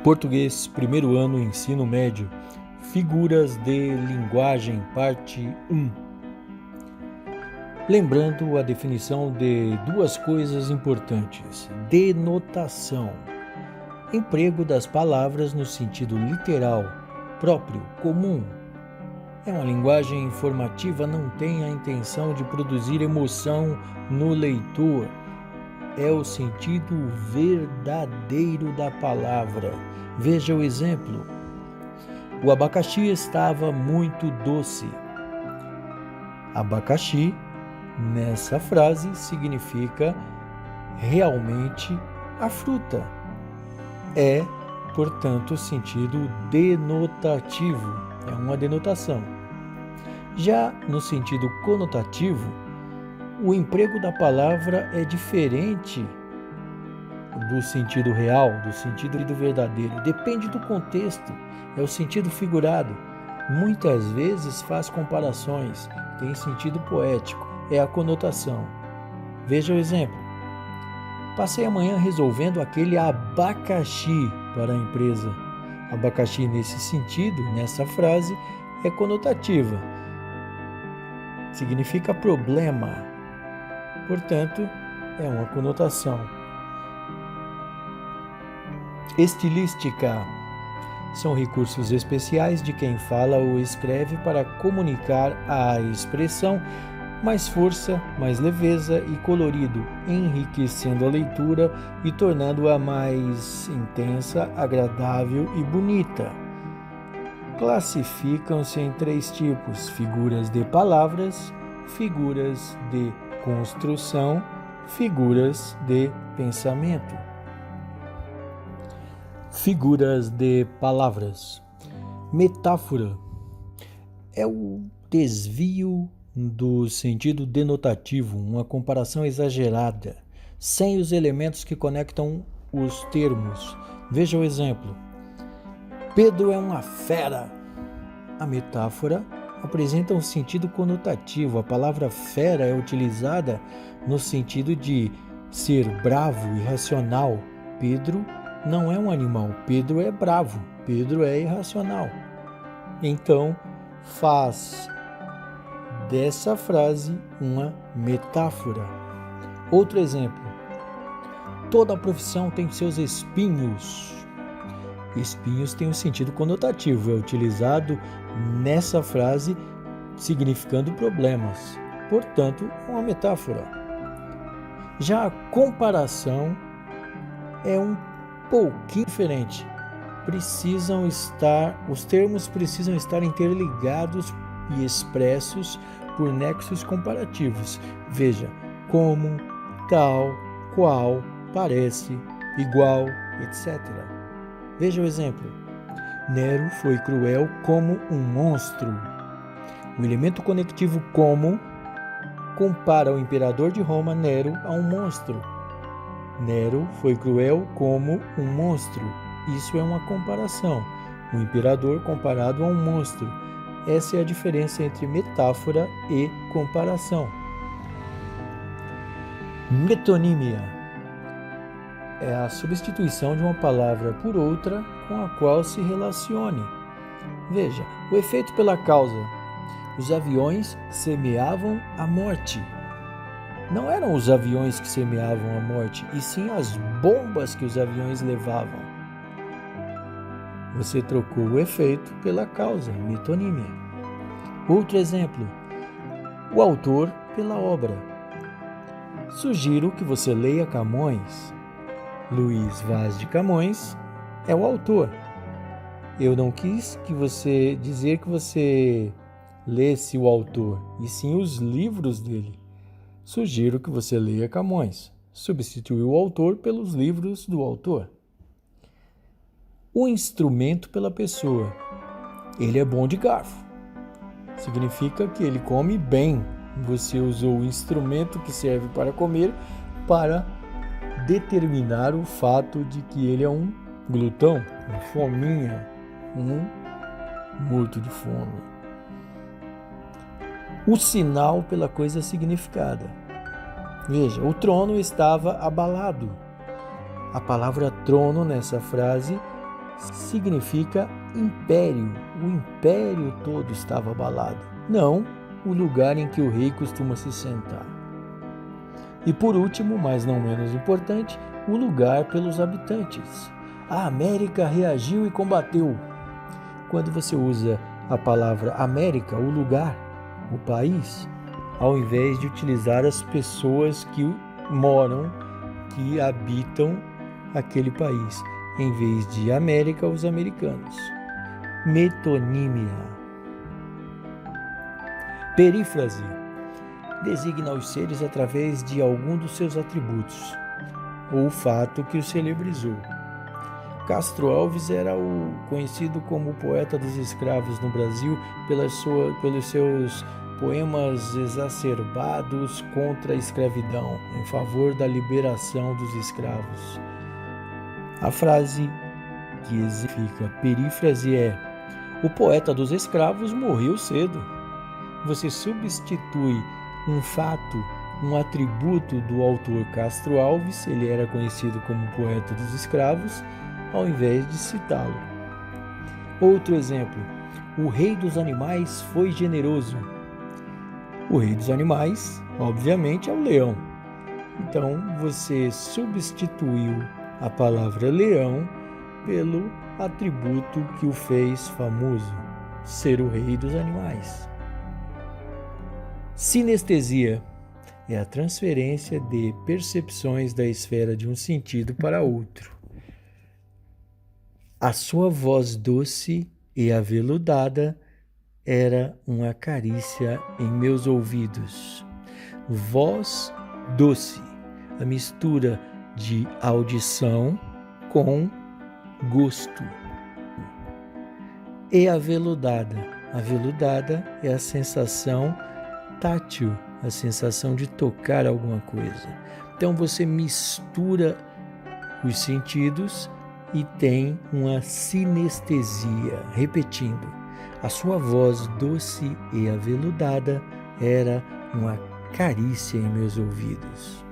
Português, primeiro ano, ensino médio. Figuras de linguagem, parte 1. Lembrando a definição de duas coisas importantes. Denotação. Emprego das palavras no sentido literal, próprio, comum. É uma linguagem informativa, não tem a intenção de produzir emoção no leitor. É o sentido verdadeiro da palavra. Veja o exemplo. O abacaxi estava muito doce. Abacaxi, nessa frase, significa realmente a fruta. É, portanto, sentido denotativo. É uma denotação. Já no sentido conotativo, o emprego da palavra é diferente do sentido real, do sentido verdadeiro. Depende do contexto, é o sentido figurado. Muitas vezes faz comparações, tem sentido poético, é a conotação. Veja o exemplo. Passei a manhã resolvendo aquele abacaxi para a empresa. Abacaxi nesse sentido, nessa frase, é conotativa. Significa problema. Portanto, é uma conotação. Estilística. São recursos especiais de quem fala ou escreve para comunicar a expressão mais força, mais leveza e colorido, enriquecendo a leitura e tornando-a mais intensa, agradável e bonita. Classificam-se em 3 tipos: figuras de palavras, figuras de construção, figuras de pensamento. Figuras de palavras. Metáfora é o desvio do sentido denotativo, uma comparação exagerada, sem os elementos que conectam os termos. Veja o exemplo. Pedro é uma fera. A metáfora apresenta um sentido conotativo. A palavra fera é utilizada no sentido de ser bravo, irracional. Pedro não é um animal. Pedro é bravo. Pedro é irracional. Então, faz dessa frase uma metáfora. Outro exemplo. Toda profissão tem seus espinhos. Espinhos tem um sentido conotativo, é utilizado nessa frase significando problemas. Portanto, é uma metáfora. Já a comparação é um pouquinho diferente. Os termos precisam estar interligados e expressos por nexos comparativos. Veja, como, tal, qual, parece, igual, etc. Veja o exemplo. Nero foi cruel como um monstro. O elemento conectivo como compara o imperador de Roma, Nero, a um monstro. Nero foi cruel como um monstro. Isso é uma comparação. O imperador comparado a um monstro. Essa é a diferença entre metáfora e comparação. Metonímia é a substituição de uma palavra por outra com a qual se relacione. Veja, o efeito pela causa. Os aviões semeavam a morte. Não eram os aviões que semeavam a morte, e sim as bombas que os aviões levavam. Você trocou o efeito pela causa, metonímia. Outro exemplo, o autor pela obra. Sugiro que você leia Camões. Luís Vaz de Camões é o autor. Eu não quis dizer que você lesse o autor, e sim os livros dele. Sugiro que você leia Camões. Substituiu o autor pelos livros do autor. O instrumento pela pessoa. Ele é bom de garfo. Significa que ele come bem. Você usou o instrumento que serve para comer para determinar o fato de que ele é um glutão, um fominha, um morto de fome. O sinal pela coisa significada. Veja, o trono estava abalado. A palavra trono nessa frase significa império. O império todo estava abalado, não o lugar em que o rei costuma se sentar. E por último, mas não menos importante, o lugar pelos habitantes. A América reagiu e combateu. Quando você usa a palavra América, o lugar, o país, ao invés de utilizar as pessoas que moram, que habitam aquele país, em vez de América, os americanos. Metonímia. Perífrase designa os seres através de algum dos seus atributos, ou o fato que os celebrizou. Castro Alves era o conhecido como o poeta dos escravos no Brasil pelos seus poemas exacerbados contra a escravidão, em favor da liberação dos escravos. A frase que exemplifica perífrase é: o poeta dos escravos morreu cedo. Você substitui um fato, um atributo do autor Castro Alves, ele era conhecido como poeta dos escravos, ao invés de citá-lo. Outro exemplo: o rei dos animais foi generoso. O rei dos animais, obviamente, é o leão. Então, você substituiu a palavra leão pelo atributo que o fez famoso, ser o rei dos animais. Sinestesia é a transferência de percepções da esfera de um sentido para outro. A sua voz doce e aveludada era uma carícia em meus ouvidos. Voz doce, a mistura de audição com gosto. E aveludada. Aveludada é a sensação tátil, a sensação de tocar alguma coisa. Então você mistura os sentidos e tem uma sinestesia. Repetindo, a sua voz doce e aveludada era uma carícia em meus ouvidos.